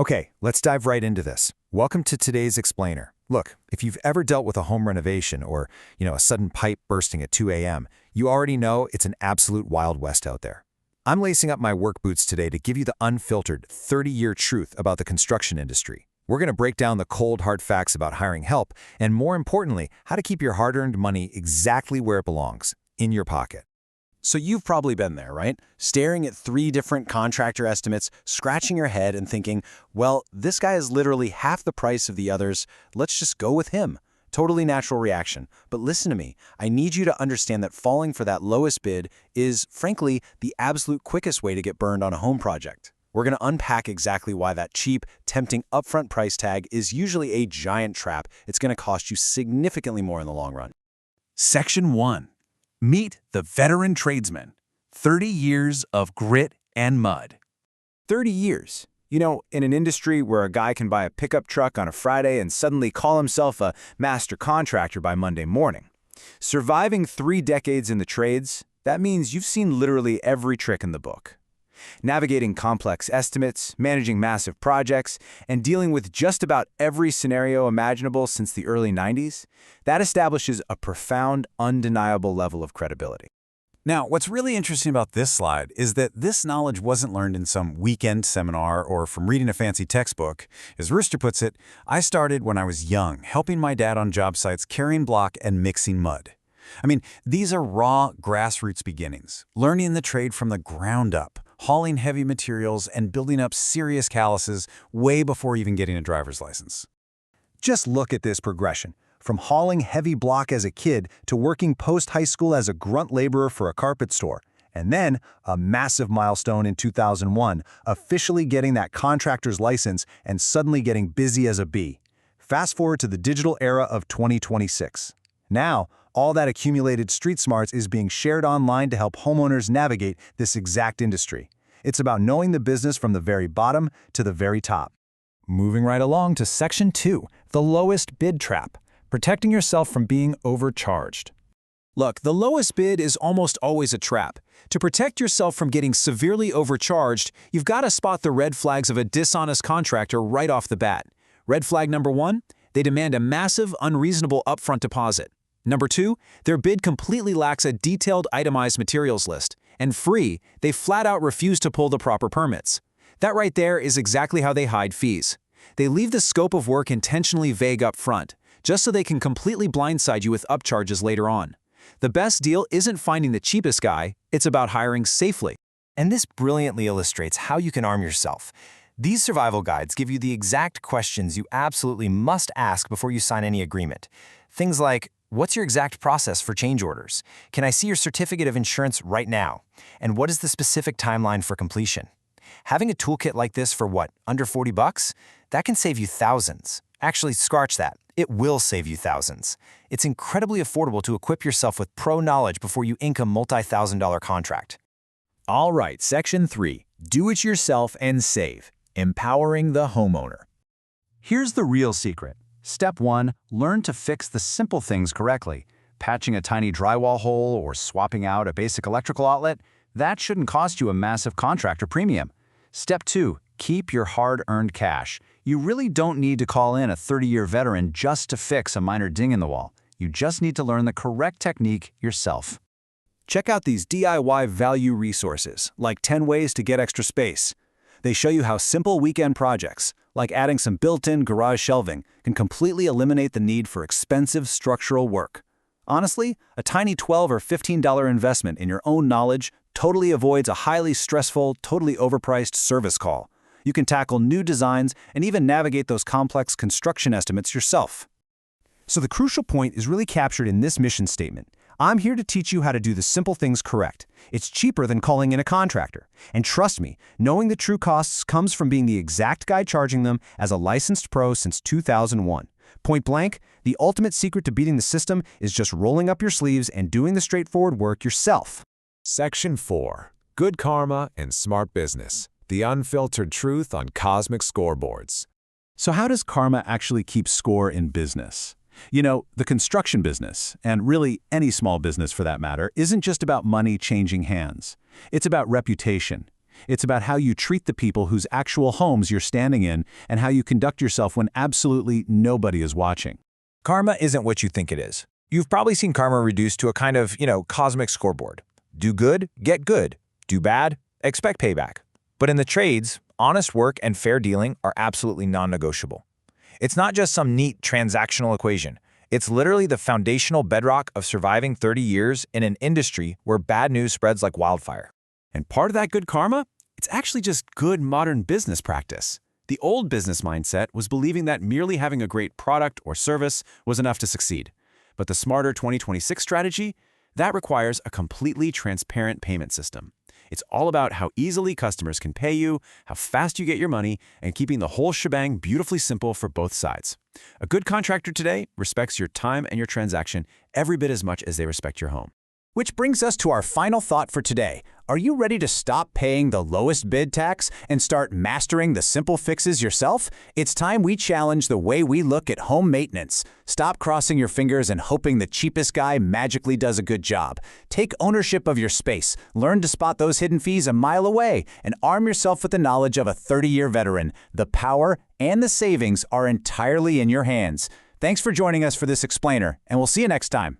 Okay, let's dive right into this. Welcome to today's explainer. Look, if you've ever dealt with a home renovation or, a sudden pipe bursting at 2 a.m., you already know it's an absolute Wild West out there. I'm lacing up my work boots today to give you the unfiltered 30-year truth about the construction industry. We're going to break down the cold, hard facts about hiring help and, more importantly, how to keep your hard-earned money exactly where it belongs, in your pocket. So you've probably been there, right? Staring at 3 different contractor estimates, scratching your head and thinking, well, this guy is literally half the price of the others. Let's just go with him. Totally natural reaction. But listen to me. I need you to understand that falling for that lowest bid is, frankly, the absolute quickest way to get burned on a home project. We're going to unpack exactly why that cheap, tempting upfront price tag is usually a giant trap. It's going to cost you significantly more in the long run. Section 1. Meet the veteran tradesman. 30 years of grit and mud. 30 years. In an industry where a guy can buy a pickup truck on a Friday and suddenly call himself a master contractor by Monday morning. Surviving 3 decades in the trades, that means you've seen literally every trick in the book. Navigating complex estimates, managing massive projects, and dealing with just about every scenario imaginable since the early 90s, that establishes a profound, undeniable level of credibility. Now, what's really interesting about this slide is that this knowledge wasn't learned in some weekend seminar or from reading a fancy textbook. As Rooster puts it, I started when I was young, helping my dad on job sites carrying block and mixing mud. These are raw, grassroots beginnings, learning the trade from the ground up, hauling heavy materials and building up serious calluses way before even getting a driver's license. Just look at this progression, from hauling heavy block as a kid to working post-high school as a grunt laborer for a carpet store, and then a massive milestone in 2001, officially getting that contractor's license and suddenly getting busy as a bee. Fast forward to the digital era of 2026. Now, all that accumulated street smarts is being shared online to help homeowners navigate this exact industry. It's about knowing the business from the very bottom to the very top. Moving right along to Section 2, the lowest bid trap, protecting yourself from being overcharged. Look, the lowest bid is almost always a trap. To protect yourself from getting severely overcharged, you've got to spot the red flags of a dishonest contractor right off the bat. Red flag number 1, they demand a massive, unreasonable upfront deposit. Number 2, their bid completely lacks a detailed itemized materials list. And they flat out refuse to pull the proper permits. That right there is exactly how they hide fees. They leave the scope of work intentionally vague up front, just so they can completely blindside you with upcharges later on. The best deal isn't finding the cheapest guy, it's about hiring safely. And this brilliantly illustrates how you can arm yourself. These survival guides give you the exact questions you absolutely must ask before you sign any agreement. Things like, what's your exact process for change orders? Can I see your certificate of insurance right now? And what is the specific timeline for completion? Having a toolkit like this for under 40 bucks? That can save you thousands. Actually, scratch that. It will save you thousands. It's incredibly affordable to equip yourself with pro knowledge before you ink a multi-$1,000 contract. All right, Section 3, do it yourself and save, empowering the homeowner. Here's the real secret. Step 1, learn to fix the simple things correctly. Patching a tiny drywall hole or swapping out a basic electrical outlet, that shouldn't cost you a massive contractor premium. Step 2, keep your hard-earned cash. You really don't need to call in a 30-year veteran just to fix a minor ding in the wall. You just need to learn the correct technique yourself. Check out these DIY value resources, like 10 ways to get extra space. They show you how simple weekend projects, like adding some built-in garage shelving, can completely eliminate the need for expensive structural work. Honestly, a tiny $12 or $15 investment in your own knowledge totally avoids a highly stressful, totally overpriced service call. You can tackle new designs and even navigate those complex construction estimates yourself. So the crucial point is really captured in this mission statement. I'm here to teach you how to do the simple things correct. It's cheaper than calling in a contractor. And trust me, knowing the true costs comes from being the exact guy charging them as a licensed pro since 2001. Point blank, the ultimate secret to beating the system is just rolling up your sleeves and doing the straightforward work yourself. Section 4. Good Karma and Smart Business. The unfiltered truth on cosmic scoreboards. So how does karma actually keep score in business? The construction business, and really any small business for that matter, isn't just about money changing hands. It's about reputation. It's about how you treat the people whose actual homes you're standing in and how you conduct yourself when absolutely nobody is watching. Karma isn't what you think it is. You've probably seen karma reduced to a kind of, cosmic scoreboard. Do good, get good. Do bad, expect payback. But in the trades, honest work and fair dealing are absolutely non-negotiable. It's not just some neat transactional equation. It's literally the foundational bedrock of surviving 30 years in an industry where bad news spreads like wildfire. And part of that good karma? It's actually just good modern business practice. The old business mindset was believing that merely having a great product or service was enough to succeed. But the smarter 2026 strategy? That requires a completely transparent payment system. It's all about how easily customers can pay you, how fast you get your money, and keeping the whole shebang beautifully simple for both sides. A good contractor today respects your time and your transaction every bit as much as they respect your home. Which brings us to our final thought for today. Are you ready to stop paying the lowest bid tax and start mastering the simple fixes yourself? It's time we challenge the way we look at home maintenance. Stop crossing your fingers and hoping the cheapest guy magically does a good job. Take ownership of your space, learn to spot those hidden fees a mile away, and arm yourself with the knowledge of a 30-year veteran. The power and the savings are entirely in your hands. Thanks for joining us for this explainer, and we'll see you next time.